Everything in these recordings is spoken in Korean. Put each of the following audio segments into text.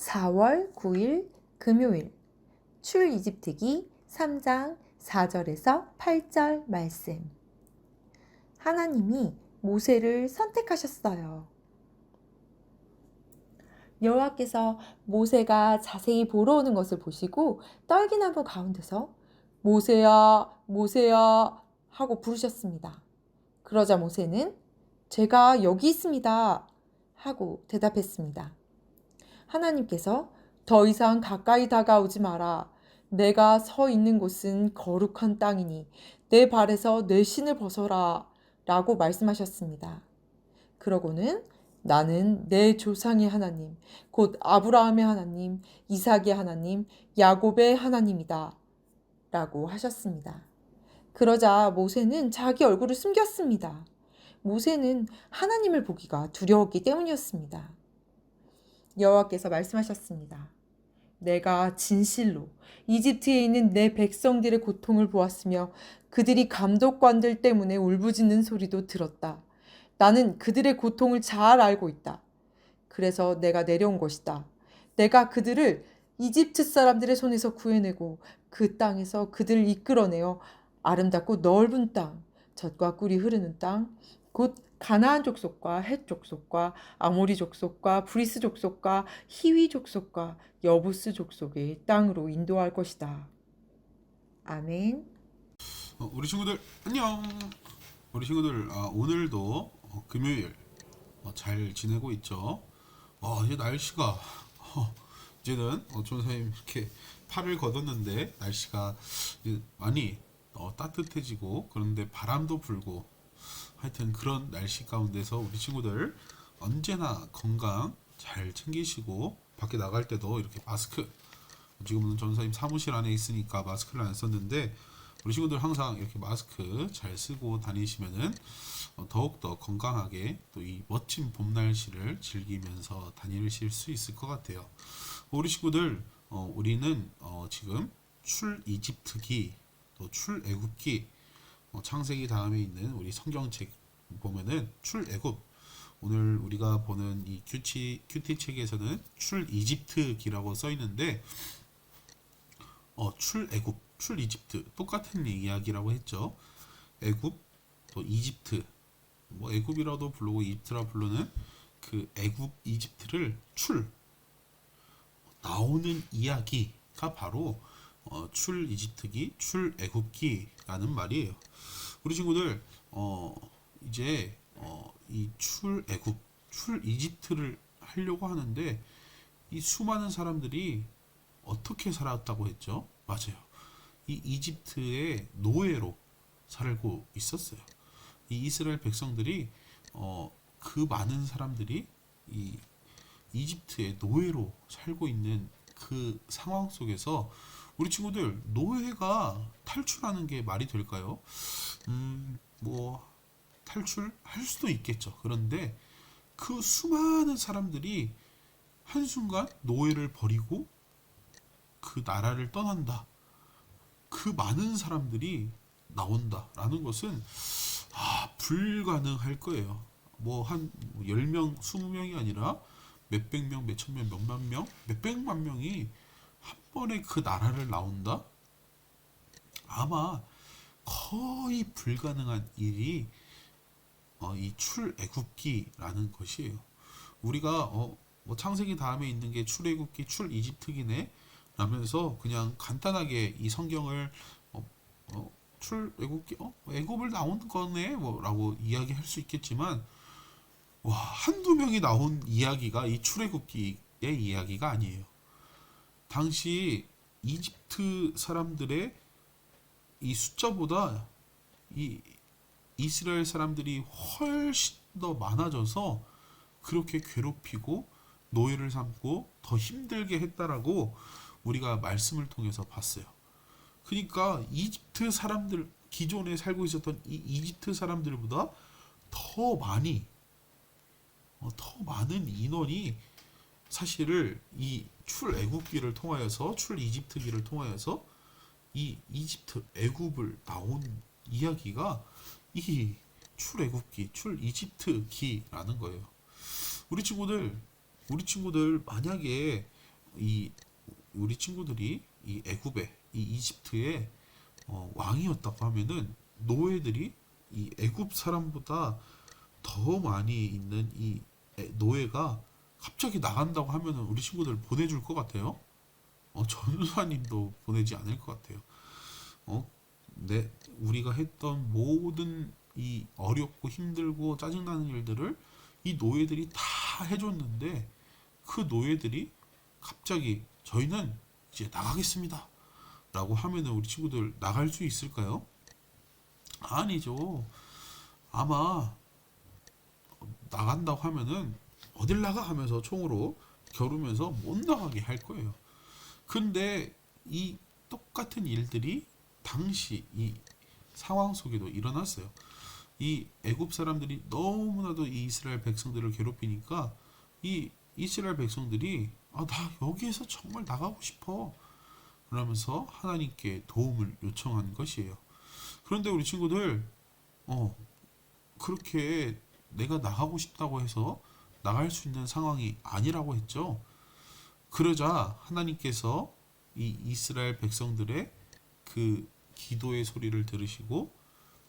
4월 9일 금요일 출이집트기 3장 4절에서 8절 말씀. 하나님이 모세를 선택하셨어요. 여호와께서 모세가 자세히 보러 오는 것을 보시고 떨기나무 가운데서 모세야, 모세야 하고 부르셨습니다. 그러자 모세는 제가 여기 있습니다 하고 대답했습니다. 하나님께서 더 이상 가까이 다가오지 마라. 내가 서 있는 곳은 거룩한 땅이니 내 발에서 내 신을 벗어라 라고 말씀하셨습니다. 그러고는 나는 내 조상의 하나님, 곧 아브라함의 하나님, 이삭의 하나님, 야곱의 하나님이다 라고 하셨습니다. 그러자 모세는 자기 얼굴을 숨겼습니다. 모세는 하나님을 보기가 두려웠기 때문이었습니다. 여호와께서 말씀하셨습니다. 내가 진실로 이집트에 있는 내 백성들의 고통을 보았으며 그들이 감독관들 때문에 울부짖는 소리도 들었다. 나는 그들의 고통을 잘 알고 있다. 그래서 내가 내려온 것이다. 내가 그들을 이집트 사람들의 손에서 구해내고 그 땅에서 그들을 이끌어내어 아름답고 넓은 땅, 젖과 꿀이 흐르는 땅, 곧 가나안 족속과 헷 족속과 아모리 족속과 브리스 족속과 히위 족속과 여부스 족속의 땅으로 인도할 것이다. 아멘. 우리 친구들 안녕. 우리 친구들 오늘도 금요일 잘 지내고 있죠? 이제 날씨가 이제는 선생님 이렇게 팔을 걷었는데 날씨가 이제 많이 따뜻해지고 그런데 바람도 불고 하여튼 그런 날씨 가운데서 우리 친구들 언제나 건강 잘 챙기시고 밖에 나갈 때도 이렇게 마스크, 지금은 전사님 사무실 안에 있으니까 마스크를 안 썼는데 우리 친구들 항상 이렇게 마스크 잘 쓰고 다니시면은 더욱더 건강하게 또 이 멋진 봄 날씨를 즐기면서 다니실 수 있을 것 같아요. 우리 친구들 우리는 지금 출이집트기 또 출애굽기 창세기 다음에 있는 우리 성경책 보면은 출애굽, 오늘 우리가 보는 이 큐티 책에서는 출이집트기라고 써 있는데 출애굽, 출이집트 똑같은 이야기라고 했죠. 애굽 또 이집트, 뭐 애굽이라도 부르고 이집트라 부르는 그 애굽 이집트를 나오는 이야기가 바로 출이집트기, 출애굽기라는 말이에요. 우리 친구들 이제 이 출애굽, 출이집트를 하려고 하는데 이 수많은 사람들이 어떻게 살았다고 했죠? 맞아요. 이 이집트의 노예로 살고 있었어요. 이 이스라엘 백성들이 그 많은 사람들이 이 이집트의 노예로 살고 있는 그 상황 속에서 우리 친구들 노예가 탈출하는 게 말이 될까요? 뭐 탈출할 수도 있겠죠. 그런데 그 수많은 사람들이 한순간 노예를 버리고 그 나라를 떠난다. 그 많은 사람들이 나온다라는 것은 불가능할 거예요. 뭐 한 10명, 20명이 아니라 몇백 명, 몇천 명, 몇만 명, 몇백만 명이 한 번에 그 나라를 나온다? 아마 거의 불가능한 일이 이 출애굽기라는 것이에요. 우리가 뭐 창세기 다음에 있는 게 출애굽기, 출이집트기네 라면서 그냥 간단하게 이 성경을 출애굽기, 애굽을 나온 거네 뭐라고 이야기할 수 있겠지만 한두 명이 나온 이야기가 이 출애굽기의 이야기가 아니에요. 당시 이집트 사람들의 이 숫자보다 이 이스라엘 사람들이 훨씬 더 많아져서 그렇게 괴롭히고 노예를 삼고 더 힘들게 했다라고 우리가 말씀을 통해서 봤어요. 그러니까 이집트 사람들, 기존에 살고 있었던 이 이집트 사람들보다 더 많은 인원이 사실을 이 출애굽기를 통하여서, 출이집트기를 통하여서 이 이집트 애굽을 나온 이야기가 이 출애굽기, 출이집트기라는 거예요. 우리 친구들 만약에 이 우리 친구들이 이 애굽의 이 이집트의 왕이었다고 하면은 노예들이 이 애굽 사람보다 더 많이 있는 이 노예가 갑자기 나간다고 하면은 우리 친구들 보내줄 것 같아요? 전사님도 보내지 않을 것 같아요. 어, 우리가 했던 모든 이 어렵고 힘들고 짜증나는 일들을 이 노예들이 다 해줬는데 그 노예들이 갑자기 저희는 이제 나가겠습니다. 라고 하면은 우리 친구들 나갈 수 있을까요? 아니죠. 아마 나간다고 하면은 어딜 나가 하면서 총으로 겨루면서 못 나가게 할 거예요. 근데 이 똑같은 일들이 당시 이 상황 속에도 일어났어요. 이 애굽 사람들이 너무나도 이 이스라엘 백성들을 괴롭히니까 이 이스라엘 백성들이 나 여기에서 정말 나가고 싶어. 그러면서 하나님께 도움을 요청한 것이에요. 그런데 우리 친구들, 그렇게 내가 나가고 싶다고 해서 나갈 수 있는 상황이 아니라고 했죠. 그러자 하나님께서 이 이스라엘 백성들의 그 기도의 소리를 들으시고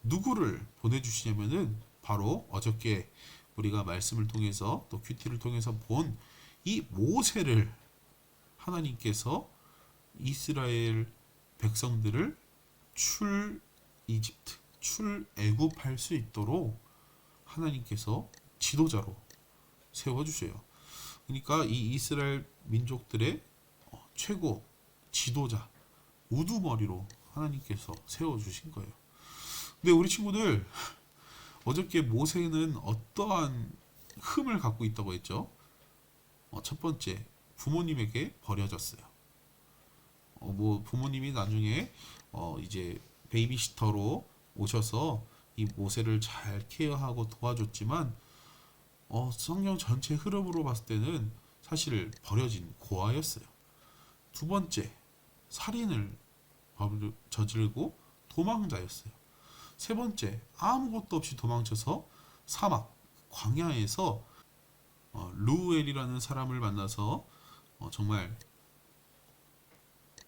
누구를 보내주시냐면은 바로 어저께 우리가 말씀을 통해서 또 큐티를 통해서 본 이 모세를 하나님께서 이스라엘 백성들을 출 이집트, 출 애굽할 수 있도록 하나님께서 지도자로 세워주셔요. 그러니까 이 이스라엘 민족들의 최고 지도자, 우두머리로 하나님께서 세워주신 거예요. 근데 우리 친구들 어저께 모세는 어떠한 흠을 갖고 있다고 했죠? 첫 번째, 부모님에게 버려졌어요. 뭐 부모님이 나중에 이제 베이비시터로 오셔서 이 모세를 잘 케어하고 도와줬지만 성경 전체 흐름으로 봤을 때는 사실 버려진 고아였어요. 두 번째, 살인을 저지르고 도망자였어요. 세 번째, 아무것도 없이 도망쳐서 사막, 광야에서 루엘이라는 사람을 만나서 정말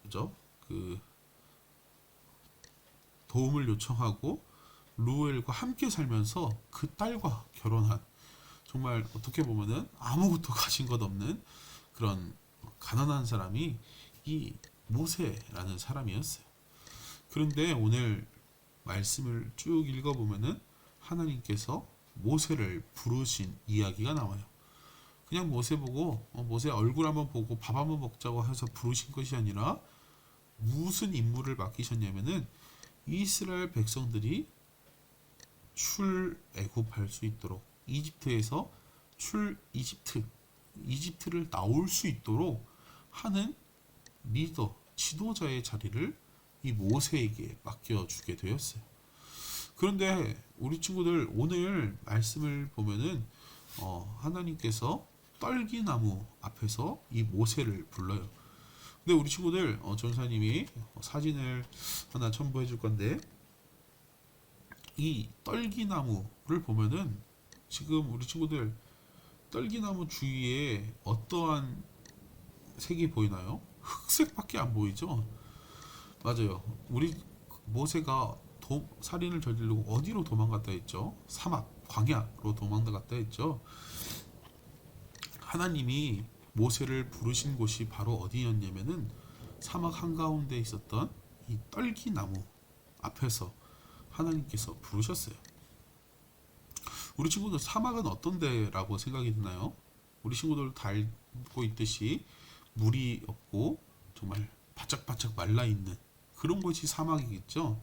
그죠? 그 도움을 요청하고 루엘과 함께 살면서 그 딸과 결혼한 정말 어떻게 보면은 아무것도 가진 것 없는 그런 가난한 사람이 이 모세라는 사람이었어요. 그런데 오늘 말씀을 쭉 읽어보면은 하나님께서 모세를 부르신 이야기가 나와요. 그냥 모세 보고 모세 얼굴 한번 보고 밥 한번 먹자고 해서 부르신 것이 아니라 무슨 임무를 맡기셨냐면은 이스라엘 백성들이 출애굽할 수 있도록 이집트에서 이집트를 나올 수 있도록 하는 리더, 지도자의 자리를 이 모세에게 맡겨주게 되었어요. 그런데 우리 친구들 오늘 말씀을 보면은 하나님께서 떨기나무 앞에서 이 모세를 불러요. 근데 우리 친구들 전사님이 사진을 하나 첨부해 줄 건데 이 떨기나무를 보면은 지금 우리 친구들 떨기나무 주위에 어떠한 색이 보이나요? 흑색밖에 안 보이죠? 맞아요. 우리 모세가 살인을 저지르고 어디로 도망갔다 했죠? 사막, 광야로 도망갔다 했죠? 하나님이 모세를 부르신 곳이 바로 어디였냐면은 사막 한가운데 있었던 이 떨기나무 앞에서 하나님께서 부르셨어요. 우리 친구들 사막은 어떤 데라고 생각이 드나요? 우리 친구들 다 알고 있듯이 물이 없고 정말 바짝바짝 말라있는 그런 곳이 사막이겠죠.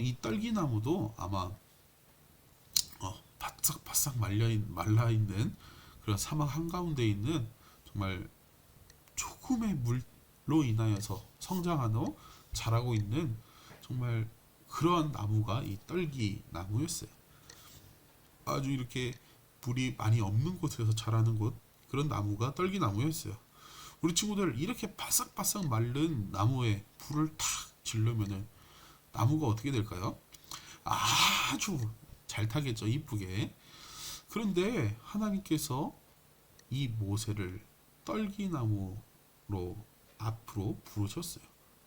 이 떨기나무도 아마 바싹바싹 말라있는 그런 사막 한가운데 있는 정말 조금의 물로 인하여서 성장하고 자라고 있는 정말 그러한 나무가 이 떨기나무였어요. 아주 이렇게 물이 많이 없는 곳에서 자라는 곳 그런 나무가 떨기나무였어요. 우리 친구들 이렇게 바싹바싹 마른 나무에 불을 탁 질르면은 나무가 어떻게 될까요? 아주 잘 타겠죠, 이쁘게. 그런데 하나님께서 이 모세를 떨기나무 앞으로 부르셨어요.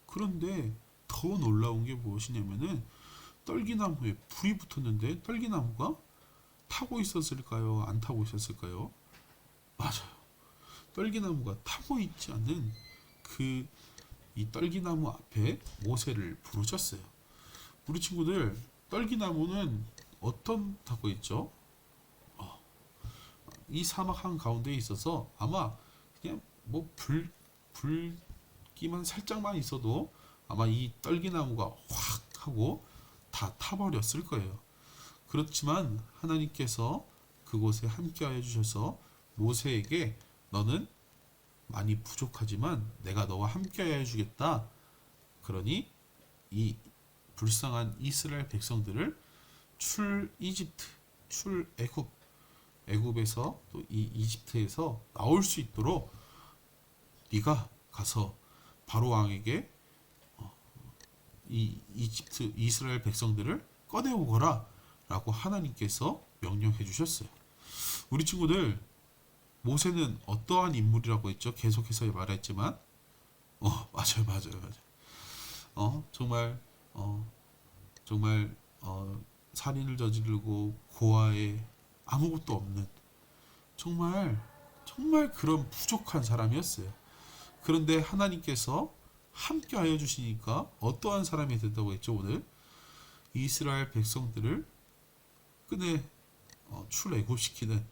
그런데 더 놀라운 게 무엇이냐면은 떨기나무에 불이 붙었는데 떨기나무가 타고 있었을까요? 안 타고 있었을까요? 맞아요. 떨기나무가 타고 있지 않는 그 이 떨기나무 앞에 모세를 부르셨어요. 우리 친구들, 떨기나무는 어떤 타고 있죠? 이 사막 한 가운데에 있어서 아마 그냥 뭐 불기만 살짝만 있어도 아마 이 떨기나무가 확 하고 다 타버렸을 거예요. 그렇지만 하나님께서 그곳에 함께하여 주셔서 모세에게 너는 많이 부족하지만 내가 너와 함께하여 주겠다. 그러니 이 불쌍한 이스라엘 백성들을 출 애굽에서 또 이 이집트에서 나올 수 있도록 네가 가서 바로 왕에게 이 이집트 이스라엘 백성들을 꺼내오거라 라고 하나님께서 명령해 주셨어요. 우리 친구들, 모세는 어떠한 인물이라고 했죠? 계속해서 말했지만 맞아요. 정말 정말 살인을 저지르고 고아에 아무것도 없는 정말 그런 부족한 사람이었어요. 그런데 하나님께서 함께하여 주시니까 어떠한 사람이 된다고 했죠? 오늘 이스라엘 백성들을 끝내 출애굽시키는,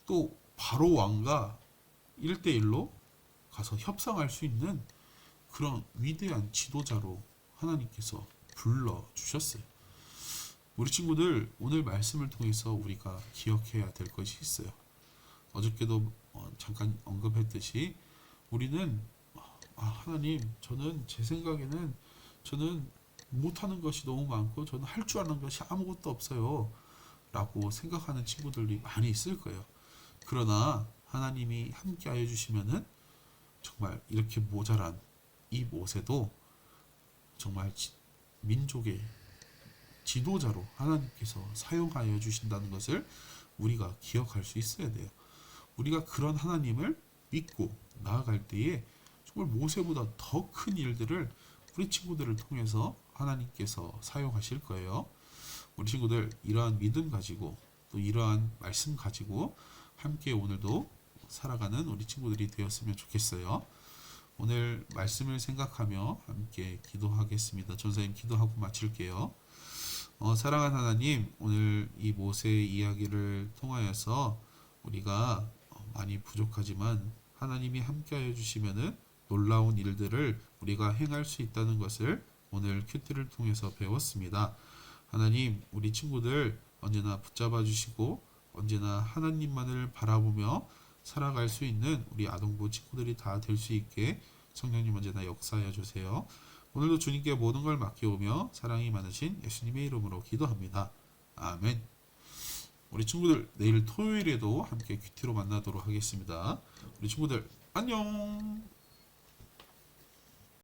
또 바로 왕과 1대1로 가서 협상할 수 있는 그런 위대한 지도자로 하나님께서 불러주셨어요. 우리 친구들, 오늘 말씀을 통해서 우리가 기억해야 될 것이 있어요. 어저께도 잠깐 언급했듯이 우리는 하나님, 저는 제 생각에는 저는 못하는 것이 너무 많고 저는 할 줄 아는 것이 아무것도 없어요 라고 생각하는 친구들이 많이 있을 거예요. 그러나 하나님이 함께하여 주시면은 정말 이렇게 모자란 이 모세도 정말 민족의 지도자로 하나님께서 사용하여 주신다는 것을 우리가 기억할 수 있어야 돼요. 우리가 그런 하나님을 믿고 나아갈 때에 정말 모세보다 더 큰 일들을 우리 친구들을 통해서 하나님께서 사용하실 거예요. 우리 친구들, 이러한 믿음 가지고 또 이러한 말씀 가지고 함께 오늘도 살아가는 우리 친구들이 되었으면 좋겠어요. 오늘 말씀을 생각하며 함께 기도하겠습니다. 전사님 기도하고 마칠게요. 사랑하는 하나님, 오늘 이 모세의 이야기를 통하여서 우리가 많이 부족하지만 하나님이 함께하여 주시면은 놀라운 일들을 우리가 행할 수 있다는 것을 오늘 큐티를 통해서 배웠습니다. 하나님, 우리 친구들 언제나 붙잡아 주시고 언제나 하나님만을 바라보며 살아갈 수 있는 우리 아동부 친구들이 다 될 수 있게 성령님 언제나 역사하여 주세요. 오늘도 주님께 모든 걸 맡겨오며 사랑이 많으신 예수님의 이름으로 기도합니다. 아멘. 우리 친구들, 내일 토요일에도 함께 큐티로 만나도록 하겠습니다. 우리 친구들 안녕.